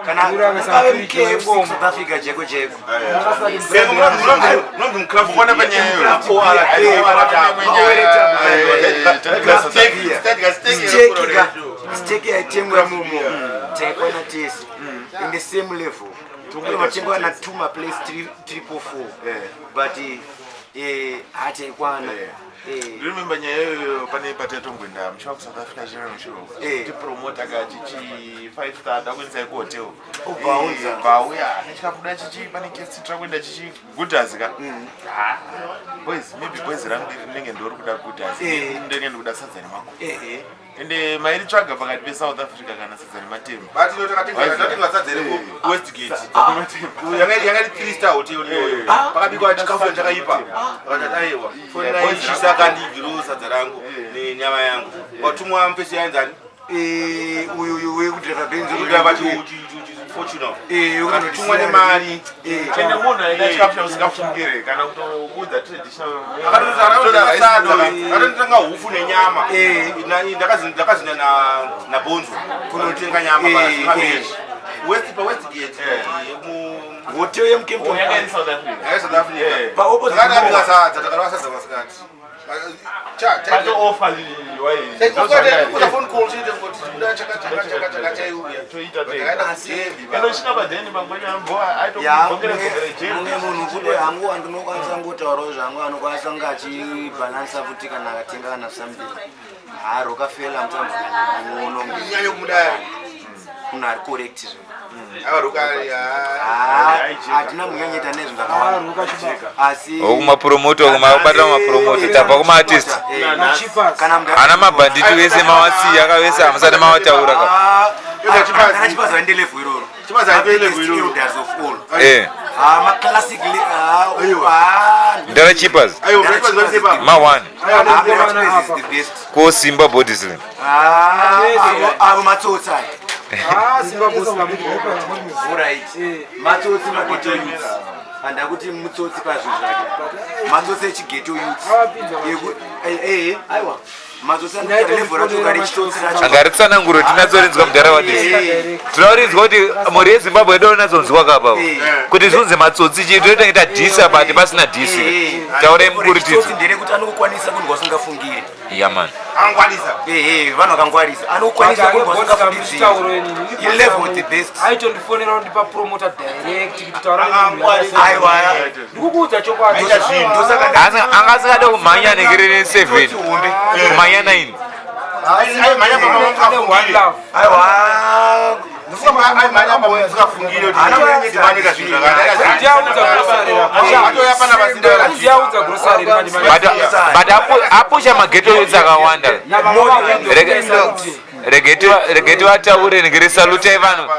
kana ngave mkf South Africa jeko jeko Não club bona banyayo. stake yaitengwa mumo taikona tesi in the same level matengwa na tuma place 344 but hataikwana Remember nyayo pane pateto ngwenda mshwa ku South Africa general show. Ti promoter ga chichi 5 star dakwenza ku hotel. Ubaunza. Bauya nechikabuda chichi pane kesi trakwenda chichi Gooders ka. Boys maybe boys rangu ndenge ndori kuda Gooders. Ndenge ndikuda sadzani mako. Ende mairi tsvaga pakati pe South Africa kana sadzani matemba. Bati ndotakatengera ndatingasadzere ku Westgate. Yanga 3 star hotel yoyo. Pakabikwa chikafu chakaipa. Vakataiwa. Fona ishisa kandigiro sadzarangu nenyama yangu. Watumwa mpesi yanzani. Uyu wekudriva benzi Kuda bati fortune. Watumwa nemari. Ende mona chikafu usikafungire kana kutoudza traditional. Akatanga hufu nenyama. Ndakazina na bonzo. Kunotenga nyama basi. Westgate. hotel yemkempo in South Africa. South Africa. pa opposite Takarasadza takarwasadza masikati. But offer Kuza phone call chite ngoti kuda chaka chaiuya. toita Takaenda eno china badeni mangwenya mboa aitobongera mumwe munhu kuti hangu andinokwanisa ngotaurawo zvangu anokwanisa kunge achibalansa futi kana akatenga kana something haro kafela mutambo muono nyanya kumudaya. kuna ari correct zvo hatina munyanyita nezvo ndakawanda asi kumapromoto kumabata mapromoto tabva kumaartist ana mabhanditi wese mawasiya akavese hamusati mawataura kana chipaza ende level iroro maclassic ndara chipas ma1 ko Simba body slim avo matsotsi aya matsotsi mageto youth handa kuti mutsotsi pazvo zvake matsotsi echigeto youth aiwa matsotsi level racho kari chitsotsi racho agari tsananguro tinatsorinzwa mudharawadisi tinorinzwa kuti mhuri yeZimbabwe yedo natsonzwa kapavo kuti zvinzi matsotsi chii toitangita dhisa pati pasina dhisi taurai mukuritidzo ndere kuti anokukwanisa kunhu wasingafungire yaman angwanisa vanhu vakangwarisa anokukwanisa kunhu wasingafungire level the best aitondifonera kundipa promoter direct kutaura aiwa ndikukuudza chokwadi angasingada kumhanya nekirene 7 kumhanya 9 aiwa but apusha mageto youths akawanda regeti vataure nekiri salutai vanhu